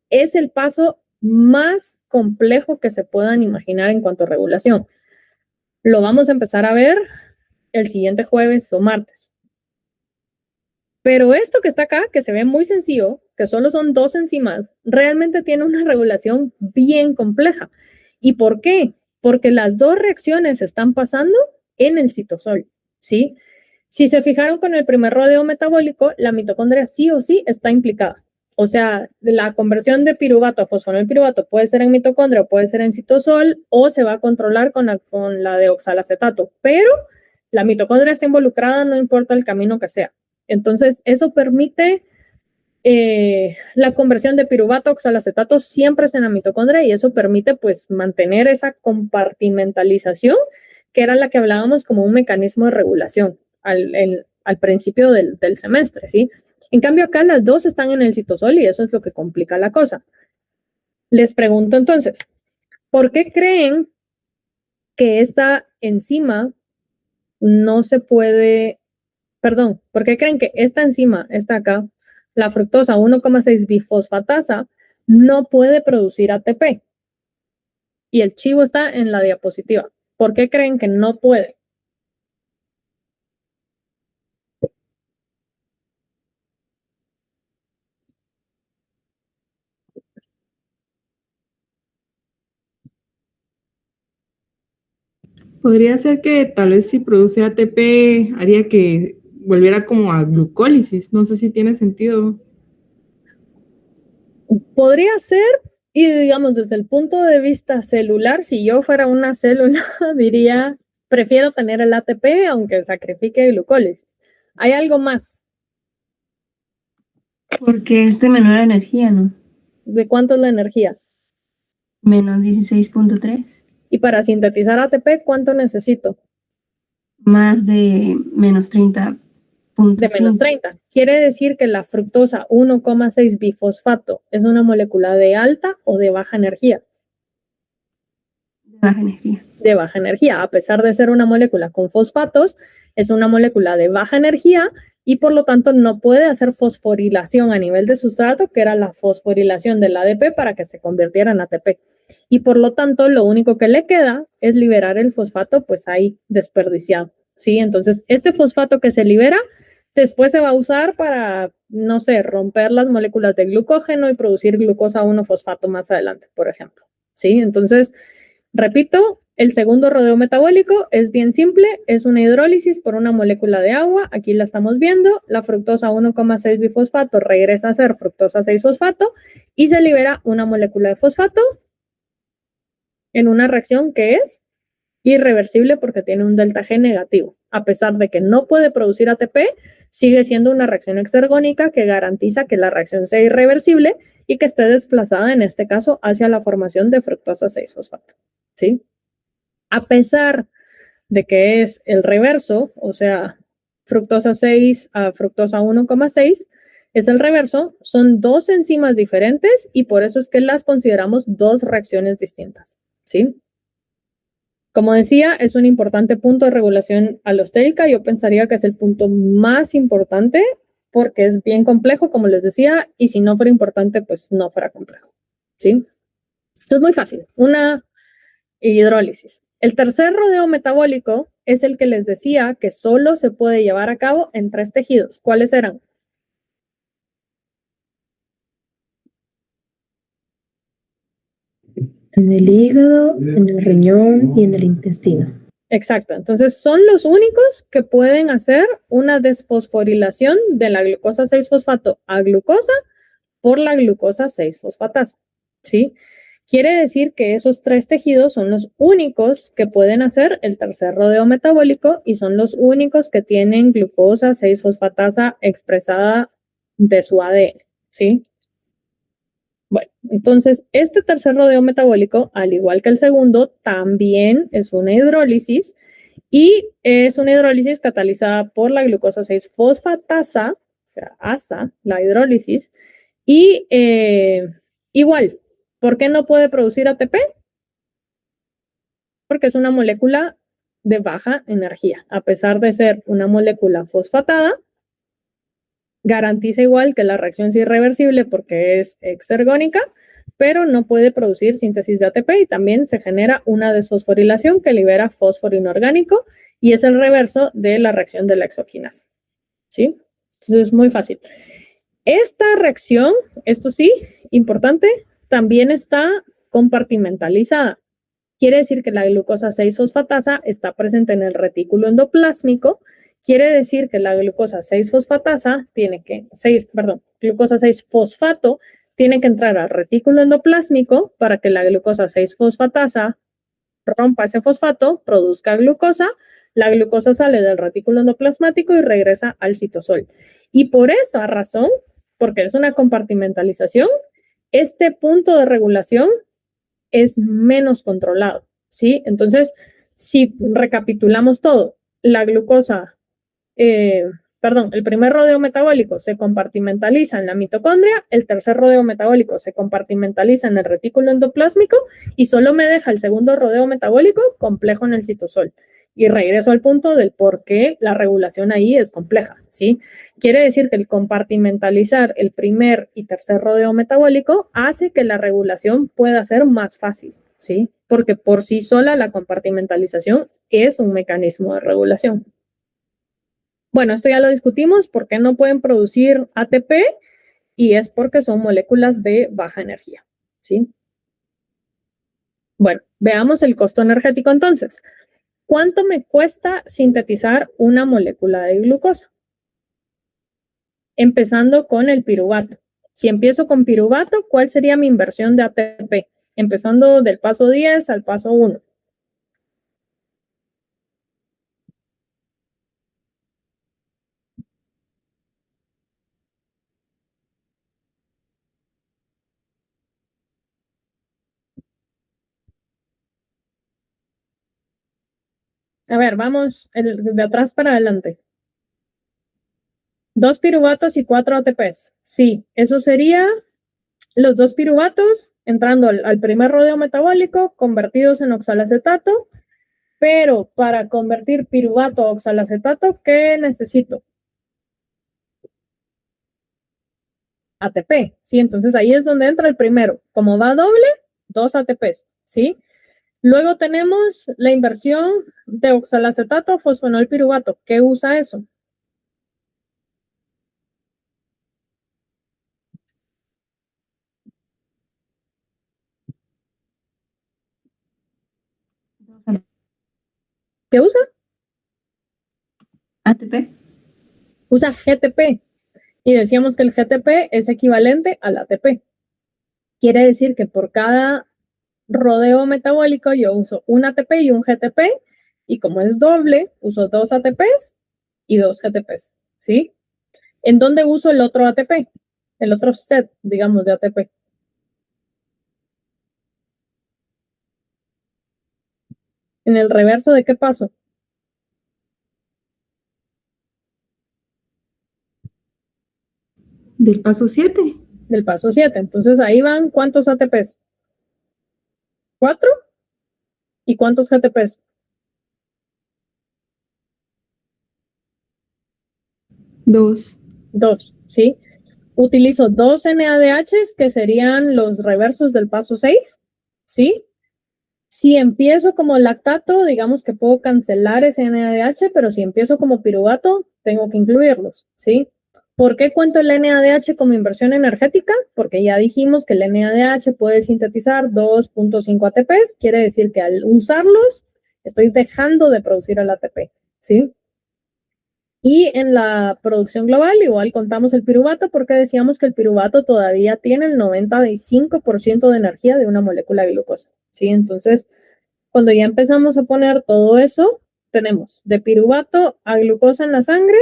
es el paso más complejo que se puedan imaginar en cuanto a regulación. Lo vamos a empezar a ver el siguiente jueves o martes. Pero esto que está acá, que se ve muy sencillo, que solo son 2 enzimas, realmente tiene una regulación bien compleja. ¿Y por qué? Porque las 2 reacciones están pasando en el citosol, ¿sí? Si se fijaron con el primer rodeo metabólico, la mitocondria sí o sí está implicada. O sea, la conversión de piruvato a fosfonilpiruvato puede ser en mitocondria o puede ser en citosol o se va a controlar con la de oxalacetato, pero la mitocondria está involucrada, no importa el camino que sea. Entonces, eso permite la conversión de piruvato a oxalacetato siempre es en la mitocondria y eso permite pues mantener esa compartimentalización que era la que hablábamos como un mecanismo de regulación al principio del semestre, ¿sí? En cambio acá las 2 están en el citosol y eso es lo que complica la cosa. Les pregunto entonces, ¿por qué creen que esta enzima no se puede perdón, ¿por qué creen que esta enzima, esta acá, la fructosa 1,6 bifosfatasa, no puede producir ATP? Y el chivo está en la diapositiva. ¿Por qué creen que no puede? Podría ser que tal vez si produce ATP haría que volviera como a glucólisis. No sé si tiene sentido. Podría ser, y digamos desde el punto de vista celular, si yo fuera una célula, diría, prefiero tener el ATP aunque sacrifique glucólisis. Hay algo más. Porque es de menor energía, ¿no? ¿De cuánto es la energía? Menos 16.3. Y para sintetizar ATP, ¿cuánto necesito? Más de menos 30.5. De menos 30. Quiere decir que la fructosa 1,6 bifosfato es una molécula de alta o de baja energía. De baja energía. De baja energía. A pesar de ser una molécula con fosfatos, es una molécula de baja energía y por lo tanto no puede hacer fosforilación a nivel de sustrato, que era la fosforilación del ADP para que se convirtiera en ATP. Y por lo tanto, lo único que le queda es liberar el fosfato, pues ahí desperdiciado. ¿Sí? Entonces, este fosfato que se libera después se va a usar para, no sé, romper las moléculas de glucógeno y producir glucosa 1-fosfato más adelante, por ejemplo. ¿Sí? Entonces, repito, el segundo rodeo metabólico es bien simple, es una hidrólisis por una molécula de agua, aquí la estamos viendo, la fructosa 1,6 bifosfato regresa a ser fructosa 6-fosfato y se libera una molécula de fosfato en una reacción que es irreversible porque tiene un delta G negativo. A pesar de que no puede producir ATP, sigue siendo una reacción exergónica que garantiza que la reacción sea irreversible y que esté desplazada, en este caso, hacia la formación de fructosa 6-fosfato. ¿Sí? A pesar de que es el reverso, o sea, fructosa 6 a fructosa 1,6, es el reverso, son dos enzimas diferentes y por eso es que las consideramos dos reacciones distintas. ¿Sí? Como decía, es un importante punto de regulación alostérica. Yo pensaría que es el punto más importante porque es bien complejo, como les decía, y si no fuera importante, pues no fuera complejo. ¿Sí? Entonces, muy fácil. Una hidrólisis. El tercer rodeo metabólico es el que les decía que solo se puede llevar a cabo en 3 tejidos. ¿Cuáles eran? En el hígado, en el riñón y en el intestino. Exacto. Entonces, son los únicos que pueden hacer una desfosforilación de la glucosa 6-fosfato a glucosa por la glucosa 6-fosfatasa. ¿Sí? Quiere decir que esos 3 tejidos son los únicos que pueden hacer el tercer rodeo metabólico y son los únicos que tienen glucosa 6-fosfatasa expresada de su ADN. ¿Sí? Bueno, entonces este tercer rodeo metabólico, al igual que el segundo, también es una hidrólisis y es una hidrólisis catalizada por la glucosa 6-fosfatasa, o sea, ASA, la hidrólisis, y igual, ¿por qué no puede producir ATP? Porque es una molécula de baja energía, a pesar de ser una molécula fosfatada, garantiza igual que la reacción es irreversible porque es exergónica, pero no puede producir síntesis de ATP y también se genera una desfosforilación que libera fósforo inorgánico y es el reverso de la reacción de la exogenasa. ¿Sí? Entonces es muy fácil. Esta reacción, esto sí, importante, también está compartimentalizada. Quiere decir que la glucosa 6-fosfatasa está presente en el retículo endoplásmico. Quiere decir que la glucosa 6-fosfatasa glucosa 6-fosfato tiene que entrar al retículo endoplásmico para que la glucosa 6-fosfatasa rompa ese fosfato, produzca glucosa, la glucosa sale del retículo endoplasmático y regresa al citosol. Y por esa razón, porque es una compartimentalización, este punto de regulación es menos controlado, ¿sí? Entonces, si recapitulamos todo, la glucosa, el primer rodeo metabólico se compartimentaliza en la mitocondria, el tercer rodeo metabólico se compartimentaliza en el retículo endoplásmico y solo me deja el segundo rodeo metabólico complejo en el citosol. Y regreso al punto del por qué la regulación ahí es compleja, ¿sí? Quiere decir que el compartimentalizar el primer y tercer rodeo metabólico hace que la regulación pueda ser más fácil, ¿sí? Porque por sí sola la compartimentalización es un mecanismo de regulación. Bueno, esto ya lo discutimos, ¿por qué no pueden producir ATP? Y es porque son moléculas de baja energía, ¿sí? Bueno, veamos el costo energético entonces. ¿Cuánto me cuesta sintetizar una molécula de glucosa? Empezando con el piruvato. Si empiezo con piruvato, ¿cuál sería mi inversión de ATP? Empezando del paso 10 al paso 1. A ver, vamos de atrás para adelante. 2 piruvatos y 4 ATPs. Sí, eso sería los 2 piruvatos entrando al primer rodeo metabólico, convertidos en oxalacetato. Pero para convertir piruvato a oxalacetato, ¿qué necesito? ATP, ¿sí? Entonces ahí es donde entra el primero. Como va doble, 2 ATPs, ¿sí? Luego tenemos la inversión de oxalacetato a fosfonol piruvato. ¿Qué usa eso? ¿Qué usa? ATP. Usa GTP. Y decíamos que el GTP es equivalente al ATP. Quiere decir que por cada rodeo metabólico yo uso un ATP y un GTP. Y como es doble, uso 2 ATPs y 2 GTPs, ¿sí? ¿En dónde uso el otro ATP? El otro set, digamos, de ATP. ¿En el reverso de qué paso? Del paso 7. Del paso 7. Entonces ahí van, ¿cuántos ATPs? 4. ¿Y cuántos GTPs? 2. 2, ¿sí? Utilizo 2 NADHs, que serían los reversos del paso 6, ¿sí? Si empiezo como lactato, digamos que puedo cancelar ese NADH, pero si empiezo como piruvato, tengo que incluirlos, ¿sí? ¿Por qué cuento el NADH como inversión energética? Porque ya dijimos que el NADH puede sintetizar 2.5 ATPs, quiere decir que al usarlos estoy dejando de producir el ATP, ¿sí? Y en la producción global igual contamos el piruvato porque decíamos que el piruvato todavía tiene el 95% de energía de una molécula de glucosa, ¿sí? Entonces, cuando ya empezamos a poner todo eso, tenemos de piruvato a glucosa en la sangre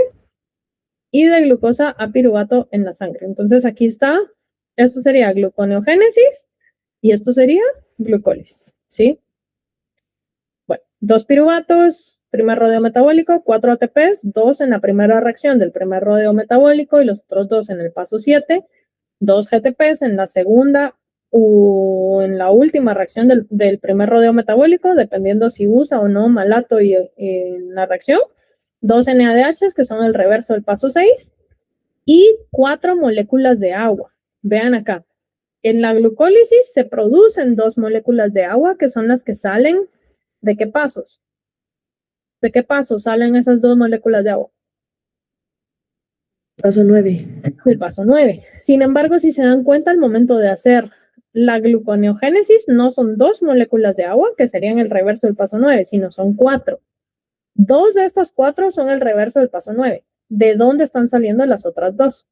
y de glucosa a piruvato en la sangre. Entonces, aquí está, esto sería gluconeogénesis y esto sería glucólisis, ¿sí? Bueno, 2 piruvatos, primer rodeo metabólico, 4 ATPs, 2 en la primera reacción del primer rodeo metabólico y los otros 2 en el paso 7, 2 GTPs en la segunda o en la última reacción del primer rodeo metabólico, dependiendo si usa o no malato en la reacción, 2 NADHs, que son el reverso del paso 6, y 4 moléculas de agua. Vean acá, en la glucólisis se producen 2 moléculas de agua, que son las que salen. ¿De qué pasos? ¿De qué pasos salen esas 2 moléculas de agua? Paso 9. Del paso 9. Sin embargo, si se dan cuenta, al momento de hacer la gluconeogénesis, no son 2 moléculas de agua, que serían el reverso del paso 9, sino son 4. 2 de estas 4 son el reverso del paso 9. ¿De dónde están saliendo las otras 2?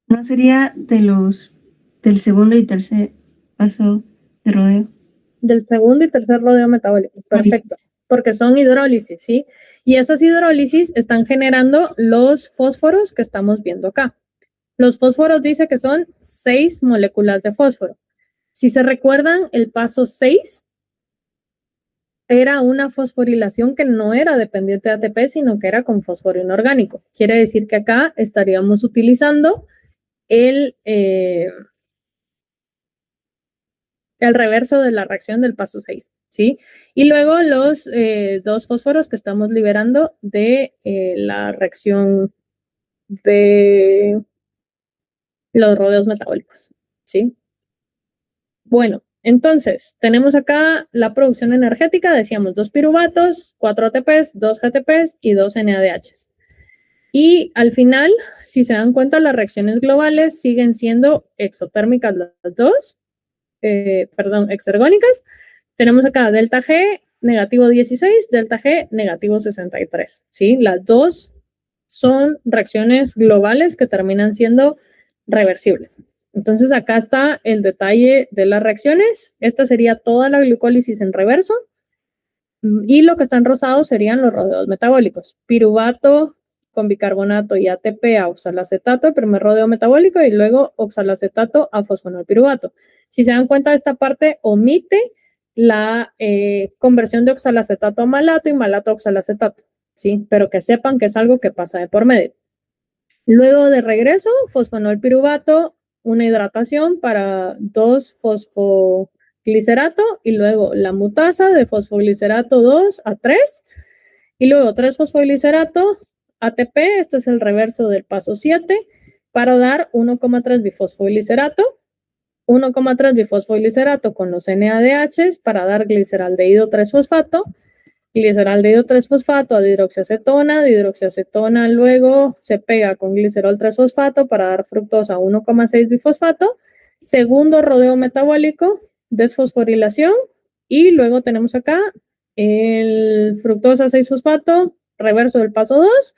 ¿No sería del segundo y tercer paso de rodeo? Del segundo y tercer rodeo metabólico. Perfecto. Porque son hidrólisis, ¿sí? Y esas hidrólisis están generando los fósforos que estamos viendo acá. Los fósforos dice que son 6 moléculas de fósforo. Si se recuerdan, el paso 6 era una fosforilación que no era dependiente de ATP, sino que era con fósforo inorgánico. Quiere decir que acá estaríamos utilizando el reverso de la reacción del paso 6, ¿sí? Y luego los dos fósforos que estamos liberando de la reacción de los rodeos metabólicos, ¿sí? Bueno, entonces, tenemos acá la producción energética, decíamos 2 piruvatos, 4 ATPs, 2 GTPs y 2 NADHs. Y al final, si se dan cuenta, las reacciones globales siguen siendo exotérmicas las dos, exergónicas. Tenemos acá delta G negativo 16, delta G negativo 63, ¿sí? Las dos son reacciones globales que terminan siendo reversibles. Entonces acá está el detalle de las reacciones. Esta sería toda la glucólisis en reverso. Y lo que está en rosado serían los rodeos metabólicos. Piruvato con bicarbonato y ATP a oxalacetato, el primer rodeo metabólico, y luego oxalacetato a fosfonolpiruvato. Si se dan cuenta, esta parte omite la conversión de oxalacetato a malato y malato a oxalacetato, ¿sí? Pero que sepan que es algo que pasa de por medio. Luego de regreso, fosfonolpiruvato, una hidratación para 2-fosfoglicerato y luego la mutasa de fosfoglicerato 2 a 3 y luego 3-fosfoglicerato ATP, este es el reverso del paso 7, para dar 1,3 bifosfoglicerato, 1,3 bifosfoglicerato con los NADHs para dar gliceraldehído 3-fosfato, gliceraldehído 3-fosfato a dihidroxiacetona luego se pega con glicerol 3-fosfato para dar fructosa 1,6 bifosfato, segundo rodeo metabólico, desfosforilación, y luego tenemos acá el fructosa 6-fosfato, reverso del paso 2,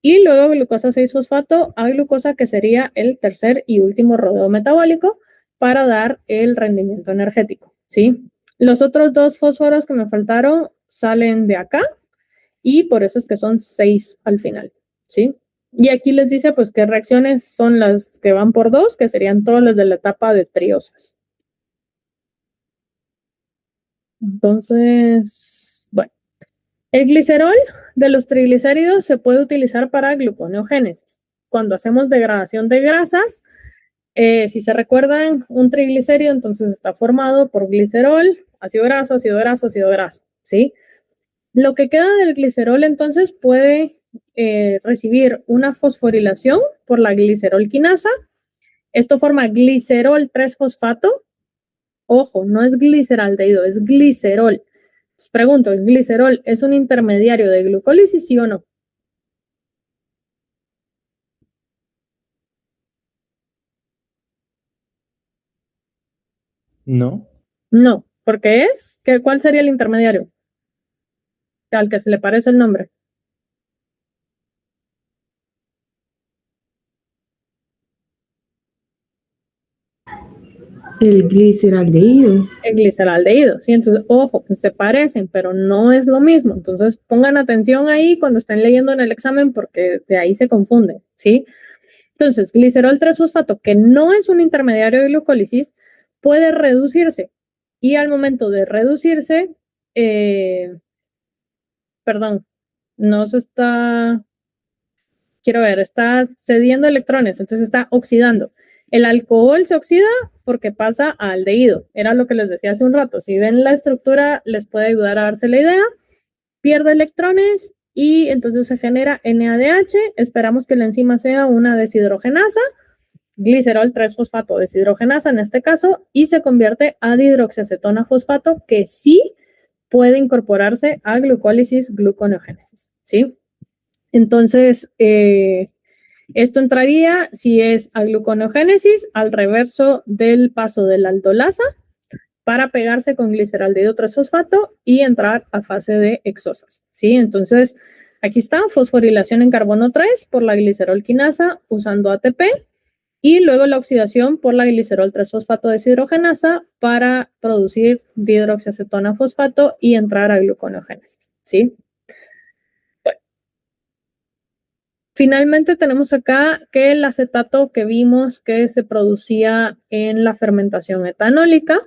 y luego glucosa 6-fosfato a glucosa, que sería el tercer y último rodeo metabólico para dar el rendimiento energético, ¿sí? Los otros dos fósforos que me faltaron salen de acá y por eso es que son 6 al final, ¿sí? Y aquí les dice pues qué reacciones son las que van por 2, que serían todas las de la etapa de triosas. Entonces, bueno, el glicerol de los triglicéridos se puede utilizar para gluconeogénesis. Cuando hacemos degradación de grasas, si se recuerdan, un triglicérido entonces está formado por glicerol, ácido graso, ácido graso, ácido graso, ¿sí? Lo que queda del glicerol entonces puede recibir una fosforilación por la glicerol quinasa. Esto forma glicerol 3-fosfato. Ojo, no es gliceraldehído, es glicerol. Os pregunto, ¿el glicerol es un intermediario de glucólisis, sí o no? No. No, porque es, ¿cuál sería el intermediario? Al que se le parece el nombre. El gliceraldehído. El gliceraldehído, ¿sí? Entonces, ojo, pues se parecen, pero no es lo mismo. Entonces, pongan atención ahí cuando estén leyendo en el examen porque de ahí se confunde, ¿sí? Entonces, glicerol 3-fosfato, que no es un intermediario de glucólisis, puede reducirse. Y al momento de reducirse, perdón, no se está, quiero ver, está cediendo electrones, entonces está oxidando. El alcohol se oxida porque pasa a aldehído. Era lo que les decía hace un rato. Si ven la estructura, les puede ayudar a darse la idea. Pierde electrones y entonces se genera NADH. Esperamos que la enzima sea una deshidrogenasa, glicerol 3-fosfato deshidrogenasa en este caso, y se convierte a dihidroxiacetona fosfato, que sí puede incorporarse a glucólisis gluconeogénesis, ¿sí? Entonces, esto entraría, si es a gluconeogénesis, al reverso del paso de la aldolasa para pegarse con gliceraldehído 3-fosfato y entrar a fase de exosas, ¿sí? Entonces, aquí está, fosforilación en carbono 3 por la glicerol quinasa usando ATP y luego la oxidación por la glicerol 3-fosfato deshidrogenasa para producir dihidroxiacetona fosfato y entrar a gluconeogénesis, ¿sí? Finalmente tenemos acá que el acetato que vimos que se producía en la fermentación etanólica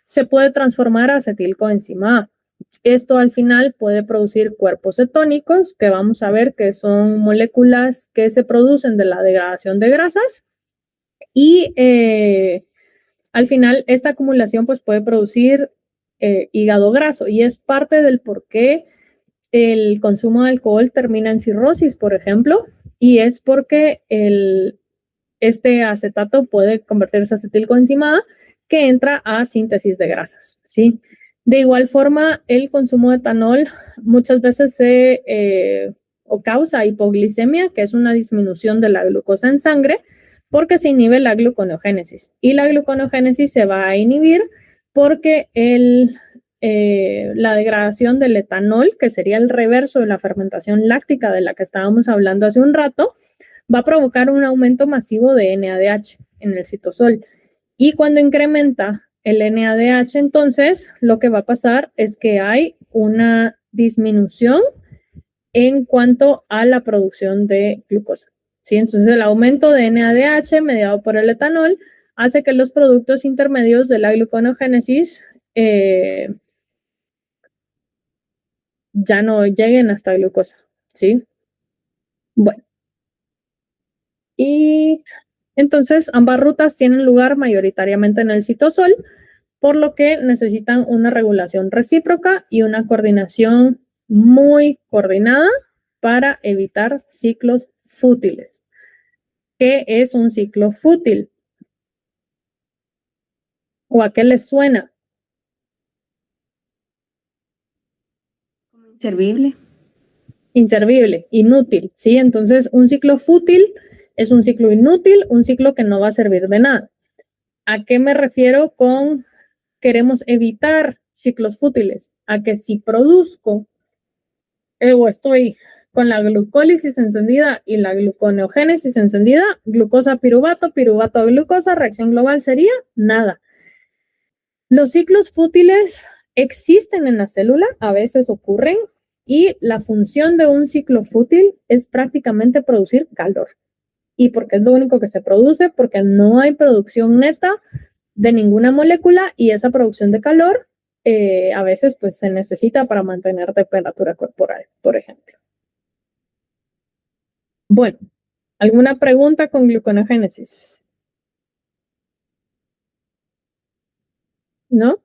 se puede transformar a acetilcoenzima A. Esto al final puede producir cuerpos cetónicos, que vamos a ver que son moléculas que se producen de la degradación de grasas y al final esta acumulación pues puede producir hígado graso y es parte del por qué el consumo de alcohol termina en cirrosis, por ejemplo, y es porque este acetato puede convertirse a acetilcoenzima A que entra a síntesis de grasas, ¿sí? De igual forma, el consumo de etanol muchas veces o causa hipoglicemia, que es una disminución de la glucosa en sangre, porque se inhibe la gluconeogénesis. Y la gluconeogénesis se va a inhibir porque la degradación del etanol, que sería el reverso de la fermentación láctica de la que estábamos hablando hace un rato, va a provocar un aumento masivo de NADH en el citosol. Y cuando incrementa el NADH, entonces lo que va a pasar es que hay una disminución en cuanto a la producción de glucosa. ¿Sí? Entonces el aumento de NADH mediado por el etanol hace que los productos intermedios de la gluconeogénesis ya no lleguen hasta glucosa. ¿Sí? Bueno. Y entonces ambas rutas tienen lugar mayoritariamente en el citosol, por lo que necesitan una regulación recíproca y una coordinación muy coordinada para evitar ciclos fútiles. ¿Qué es un ciclo fútil? ¿O a qué les suena? Inservible. Inservible, inútil, ¿sí? Entonces, un ciclo fútil es un ciclo inútil, un ciclo que no va a servir de nada. ¿A qué me refiero con queremos evitar ciclos fútiles? A que si produzco o estoy con la glucólisis encendida y la gluconeogénesis encendida, glucosa piruvato, piruvato a glucosa, reacción global sería nada. Los ciclos fútiles existen en la célula, a veces ocurren, y la función de un ciclo fútil es prácticamente producir calor. ¿Y por qué es lo único que se produce? Porque no hay producción neta de ninguna molécula y esa producción de calor a veces pues se necesita para mantener temperatura corporal, por ejemplo. Bueno, ¿alguna pregunta con gluconeogénesis? ¿No?